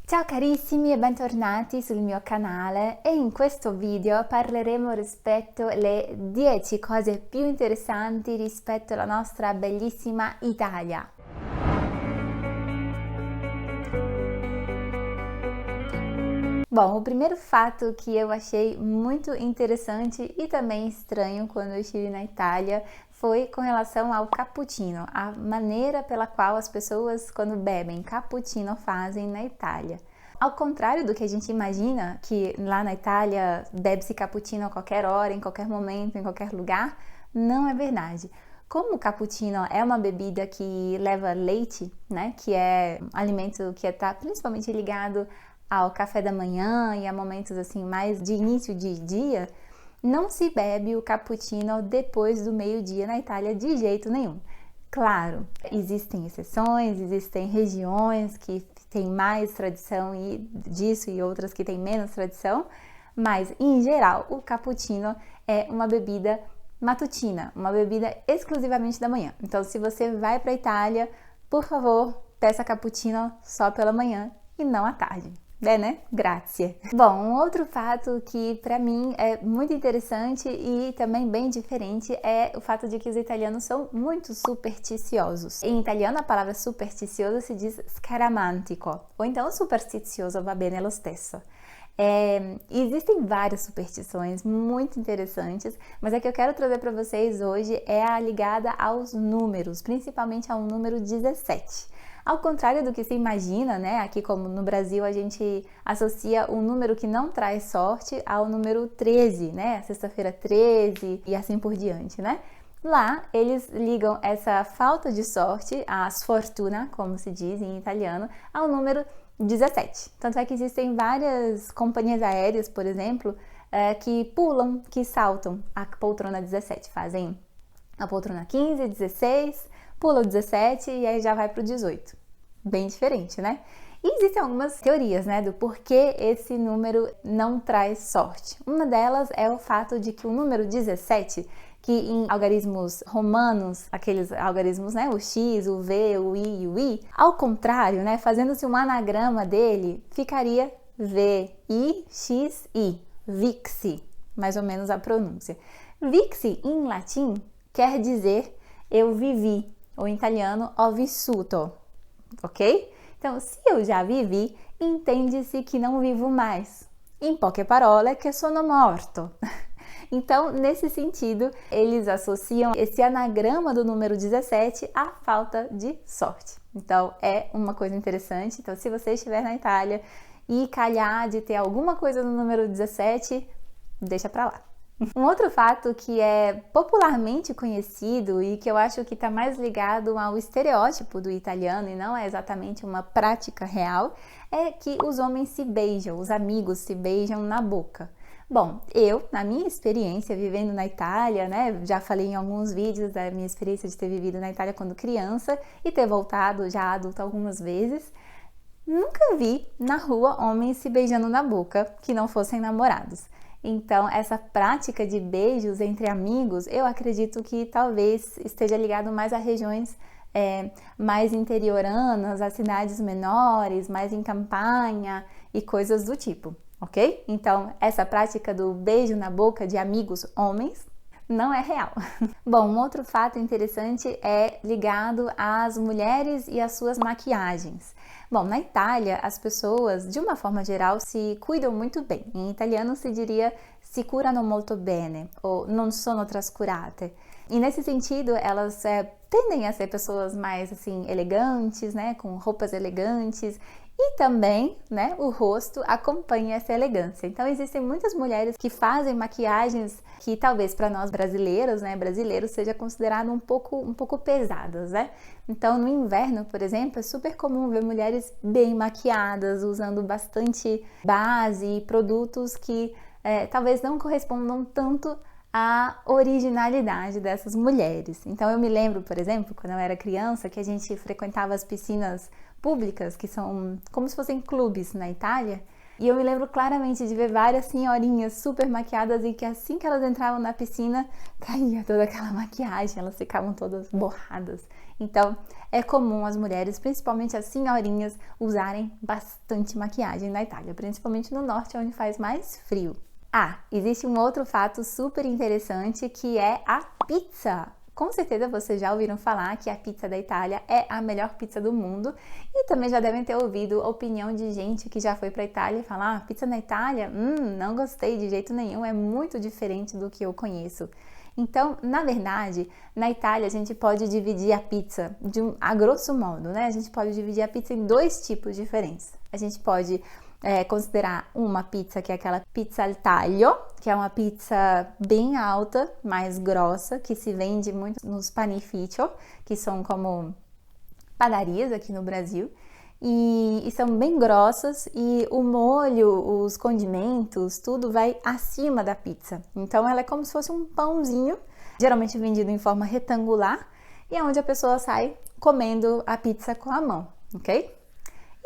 Ciao carissimi e bentornati sul mio canale e in questo video parleremo rispetto alle 10 cose più interessanti rispetto alla nostra bellissima Itália. Bom, o primeiro fato que eu achei muito interessante e também estranho quando eu estive na Itália foi com relação ao cappuccino, a maneira pela qual as pessoas, quando bebem cappuccino, fazem na Itália. Ao contrário do que a gente imagina, que lá na Itália bebe-se cappuccino a qualquer hora, em qualquer momento, em qualquer lugar, não é verdade. Como o cappuccino é uma bebida que leva leite, né, que é um alimento que está principalmente ligado ao café da manhã e a momentos assim mais de início de dia, não se bebe o cappuccino depois do meio-dia na Itália de jeito nenhum. Claro, existem exceções, existem regiões que têm mais tradição disso e outras que têm menos tradição, mas em geral o cappuccino é uma bebida matutina, uma bebida exclusivamente da manhã. Então, se você vai para a Itália, por favor, peça cappuccino só pela manhã e não à tarde. Né? Grazie. Bom, um outro fato que para mim é muito interessante e também bem diferente é o fato de que os italianos são muito supersticiosos. Em italiano a palavra supersticioso se diz scaramantico, ou então superstizioso va bene lo stesso. Existem várias superstições muito interessantes, mas a que eu quero trazer para vocês hoje é a ligada aos números, principalmente ao número 17. Ao contrário do que se imagina, né? Aqui como no Brasil a gente associa um número que não traz sorte ao número 13, né? Sexta-feira 13 e assim por diante, né? Lá eles ligam essa falta de sorte, a sfortuna, como se diz em italiano, ao número 17. Tanto é que existem várias companhias aéreas, por exemplo, que pulam, que saltam a poltrona 17, fazem a poltrona 15, 16, pula o 17 e aí já vai para o 18. Bem diferente, né? E existem algumas teorias, né, do porquê esse número não traz sorte. Uma delas é o fato de que o número 17, que em algarismos romanos, aqueles algarismos, né, o X, o V, o I e o I, ao contrário, né, fazendo-se um anagrama dele, ficaria V, I, X, I, vixi, mais ou menos a pronúncia. Vixi, em latim, quer dizer eu vivi, ou em italiano, ho vissuto, ok? Então, se eu já vivi, entende-se que não vivo mais. In poche parole, che sono morto. Então, nesse sentido, eles associam esse anagrama do número 17 à falta de sorte. Então, é uma coisa interessante. Então, se você estiver na Itália e calhar de ter alguma coisa no número 17, deixa pra lá. Um outro fato que é popularmente conhecido e que eu acho que está mais ligado ao estereótipo do italiano e não é exatamente uma prática real, é que os homens se beijam, os amigos se beijam na boca. Bom, eu, na minha experiência vivendo na Itália, né, já falei em alguns vídeos da minha experiência de ter vivido na Itália quando criança e ter voltado já adulta algumas vezes, nunca vi na rua homens se beijando na boca que não fossem namorados. Então, essa prática de beijos entre amigos, eu acredito que talvez esteja ligado mais a regiões mais interioranas, a cidades menores, mais em campanha e coisas do tipo, ok? Então, essa prática do beijo na boca de amigos homens não é real. Bom, um outro fato interessante é ligado às mulheres e às suas maquiagens. Bom, na Itália, as pessoas, de uma forma geral, se cuidam muito bem. Em italiano se diria si curano molto bene, ou non sono trascurate. E nesse sentido, elas tendem a ser pessoas mais, assim, elegantes, né, com roupas elegantes. E também, né, o rosto acompanha essa elegância. Então, existem muitas mulheres que fazem maquiagens que talvez para nós brasileiros, né, brasileiros, seja considerado um pouco pesadas, né? Então, no inverno, por exemplo, é super comum ver mulheres bem maquiadas, usando bastante base e produtos que talvez não correspondam tanto à originalidade dessas mulheres. Então, eu me lembro, por exemplo, quando eu era criança, que a gente frequentava as piscinas públicas, que são como se fossem clubes na Itália, e eu me lembro claramente de ver várias senhorinhas super maquiadas e que assim que elas entravam na piscina, caía toda aquela maquiagem, elas ficavam todas borradas. Então, é comum as mulheres, principalmente as senhorinhas, usarem bastante maquiagem na Itália, principalmente no norte, onde faz mais frio. Ah, existe um outro fato super interessante que é a pizza. Com certeza vocês já ouviram falar que a pizza da Itália é a melhor pizza do mundo e também já devem ter ouvido a opinião de gente que já foi para a Itália e falar: ah, pizza na Itália? Não gostei de jeito nenhum, é muito diferente do que eu conheço. Então, na verdade, na Itália a gente pode dividir a pizza a grosso modo, né? A gente pode dividir a pizza em dois tipos diferentes. A gente pode considerar uma pizza que é aquela pizza al taglio, que é uma pizza bem alta, mais grossa, que se vende muito nos panificio, que são como padarias aqui no Brasil, e são bem grossas e o molho, os condimentos, tudo vai acima da pizza. Então ela é como se fosse um pãozinho, geralmente vendido em forma retangular, e é onde a pessoa sai comendo a pizza com a mão, ok?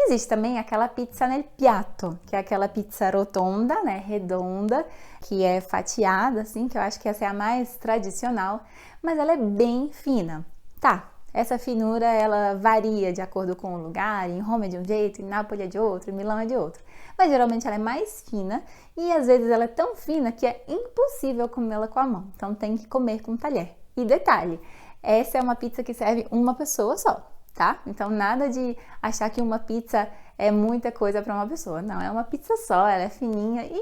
Existe também aquela pizza nel piatto, que é aquela pizza rotonda, né, redonda, que é fatiada, assim, que eu acho que essa é a mais tradicional, mas ela é bem fina. Tá, essa finura, ela varia de acordo com o lugar, em Roma é de um jeito, em Nápoles é de outro, em Milão é de outro. Mas geralmente ela é mais fina e às vezes ela é tão fina que é impossível comê-la com a mão, então tem que comer com um talher. E detalhe, essa é uma pizza que serve uma pessoa só. Tá? Então nada de achar que uma pizza é muita coisa para uma pessoa. Não, é uma pizza só, ela é fininha e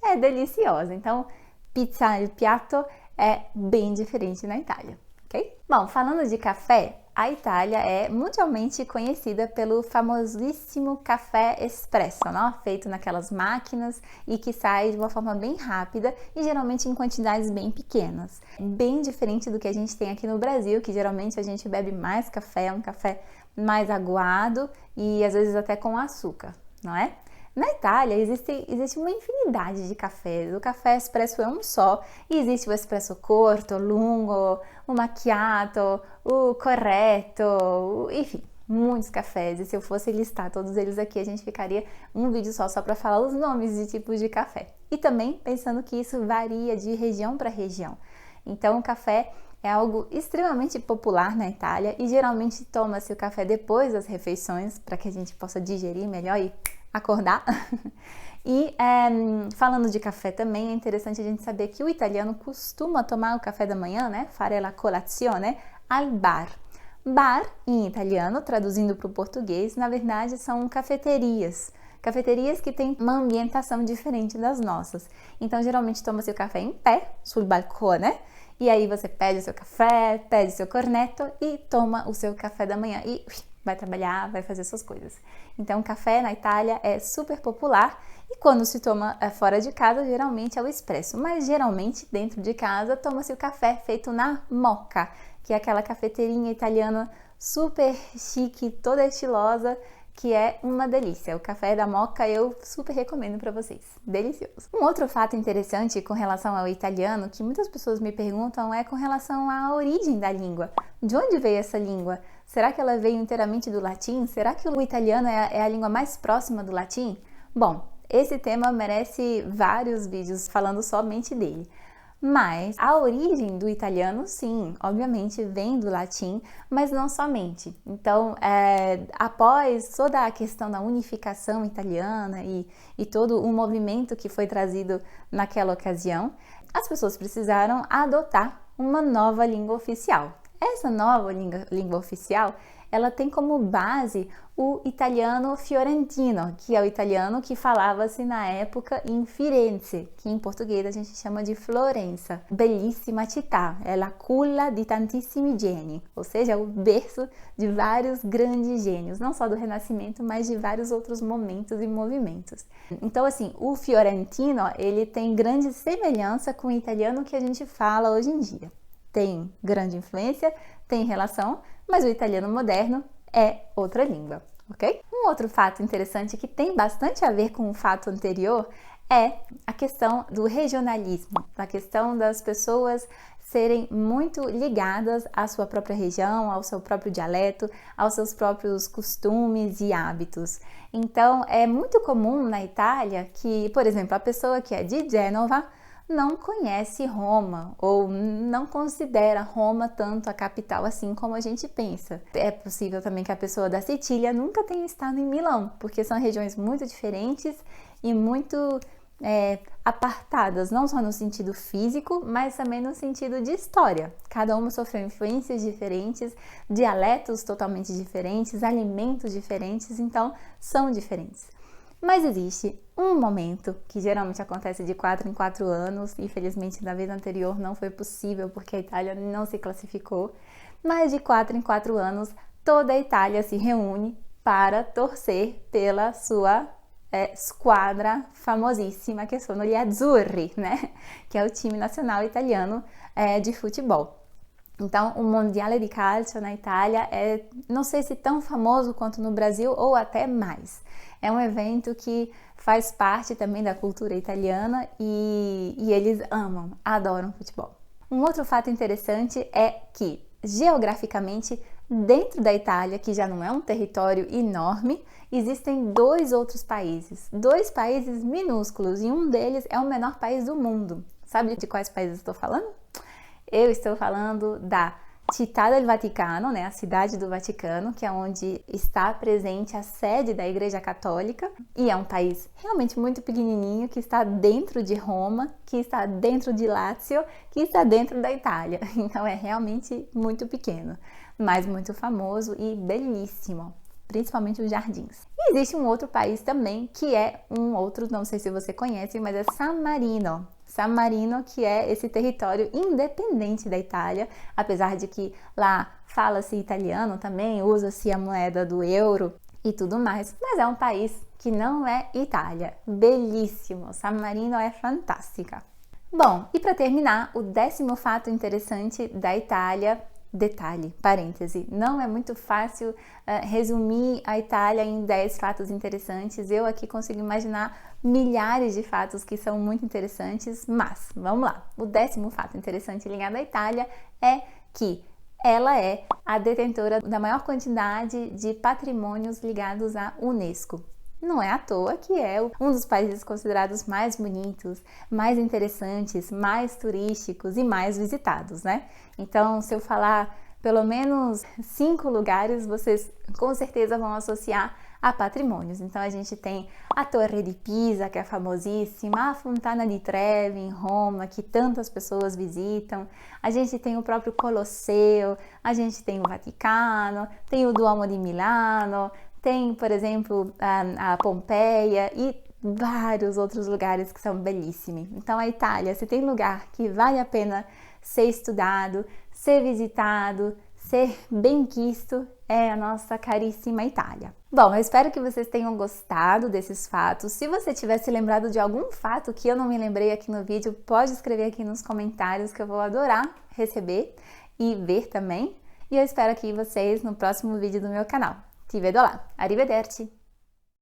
é deliciosa. Então, pizza al piatto é bem diferente na Itália, ok? Bom, falando de café, a Itália é mundialmente conhecida pelo famosíssimo café espresso, não? Feito naquelas máquinas e que sai de uma forma bem rápida e geralmente em quantidades bem pequenas. Bem diferente do que a gente tem aqui no Brasil, que geralmente a gente bebe mais café, um café mais aguado e às vezes até com açúcar, não é? Na Itália existe uma infinidade de cafés. O café espresso é um só e existe o espresso corto, lungo, o macchiato, o corretto, enfim, muitos cafés. E se eu fosse listar todos eles aqui, a gente ficaria um vídeo só para falar os nomes de tipos de café. E também pensando que isso varia de região para região. Então o café é algo extremamente popular na Itália e geralmente toma-se o café depois das refeições para que a gente possa digerir melhor e acordar. E falando de café também, é interessante a gente saber que o italiano costuma tomar o café da manhã, né? Fare la colazione al bar. Bar, em italiano, traduzindo para o português, na verdade são cafeterias. Cafeterias que têm uma ambientação diferente das nossas. Então, geralmente toma-se o café em pé, sul balcone, e aí você pede o seu café, pede o seu cornetto e toma o seu café da manhã e vai trabalhar, vai fazer suas coisas. Então, café na Itália é super popular e quando se toma fora de casa, geralmente é o espresso. Mas geralmente, dentro de casa, toma-se o café feito na moka, que é aquela cafeteirinha italiana super chique, toda estilosa, que é uma delícia. O café da moka eu super recomendo para vocês. Delicioso. Um outro fato interessante com relação ao italiano, que muitas pessoas me perguntam, é com relação à origem da língua. De onde veio essa língua? Será que ela veio inteiramente do latim? Será que o italiano é a língua mais próxima do latim? Bom, esse tema merece vários vídeos falando somente dele. Mas a origem do italiano, sim, obviamente vem do latim, mas não somente. Então, após toda a questão da unificação italiana e todo o movimento que foi trazido naquela ocasião, as pessoas precisaram adotar uma nova língua oficial. Essa nova língua oficial, ela tem como base o italiano fiorentino, que é o italiano que falava-se na época em Firenze, que em português a gente chama de Florença. Bellissima città, é la culla di tantissimi geni, ou seja, o berço de vários grandes gênios, não só do Renascimento, mas de vários outros momentos e movimentos. Então, assim, o fiorentino, ele tem grande semelhança com o italiano que a gente fala hoje em dia. Tem grande influência, tem relação, mas o italiano moderno é outra língua, ok? Um outro fato interessante que tem bastante a ver com o fato anterior é a questão do regionalismo, a questão das pessoas serem muito ligadas à sua própria região, ao seu próprio dialeto, aos seus próprios costumes e hábitos. Então, é muito comum na Itália que, por exemplo, a pessoa que é de Gênova não conhece Roma ou não considera Roma tanto a capital assim como a gente pensa. É possível também que a pessoa da Sicília nunca tenha estado em Milão, porque são regiões muito diferentes e muito apartadas, não só no sentido físico, mas também no sentido de história. Cada uma sofreu influências diferentes, dialetos totalmente diferentes, alimentos diferentes, então são diferentes. Mas existe um momento, que geralmente acontece de 4 em 4 anos, infelizmente na vez anterior não foi possível porque a Itália não se classificou, mas de 4 em 4 anos toda a Itália se reúne para torcer pela sua squadra famosissima, que sono gli azzurri, né? Que é o time nacional italiano de futebol. Então, o Mondiale di Calcio na Itália é, não sei se tão famoso quanto no Brasil ou até mais. É um evento que faz parte também da cultura italiana e eles amam, adoram futebol. Um outro fato interessante é que, geograficamente, dentro da Itália, que já não é um território enorme, existem 2 outros países. 2 países minúsculos e um deles é o menor país do mundo. Sabe de quais países estou falando? Eu estou falando da Città del Vaticano, né, a cidade do Vaticano, que é onde está presente a sede da Igreja Católica, e é um país realmente muito pequenininho, que está dentro de Roma, que está dentro de Lácio, que está dentro da Itália. Então é realmente muito pequeno, mas muito famoso e belíssimo, principalmente os jardins. E existe um outro país também, que é um outro, não sei se você conhece, mas é San Marino. San Marino, que é esse território independente da Itália, apesar de que lá fala-se italiano também, usa-se a moeda do euro e tudo mais, mas é um país que não é Itália. Belíssimo, San Marino é fantástica. Bom, e para terminar, o 10º fato interessante da Itália. Detalhe, parêntese, não é muito fácil resumir a Itália em 10 fatos interessantes. Eu aqui consigo imaginar milhares de fatos que são muito interessantes, mas vamos lá. O 10º fato interessante ligado à Itália é que ela é a detentora da maior quantidade de patrimônios ligados à Unesco. Não é à toa que é um dos países considerados mais bonitos, mais interessantes, mais turísticos e mais visitados, né? Então, se eu falar pelo menos 5 lugares, vocês com certeza vão associar a patrimônios. Então, a gente tem a Torre de Pisa, que é famosíssima, a Fontana di Trevi, em Roma, que tantas pessoas visitam. A gente tem o próprio Colosseu, a gente tem o Vaticano, tem o Duomo di Milano, tem, por exemplo, a Pompeia e vários outros lugares que são belíssimos. Então, a Itália, se tem lugar que vale a pena ser estudado, ser visitado, ser bem quisto, é a nossa caríssima Itália. Bom, eu espero que vocês tenham gostado desses fatos. Se você tivesse lembrado de algum fato que eu não me lembrei aqui no vídeo, pode escrever aqui nos comentários que eu vou adorar receber e ver também. E eu espero aqui vocês no próximo vídeo do meu canal. Ti vedo là, arrivederci!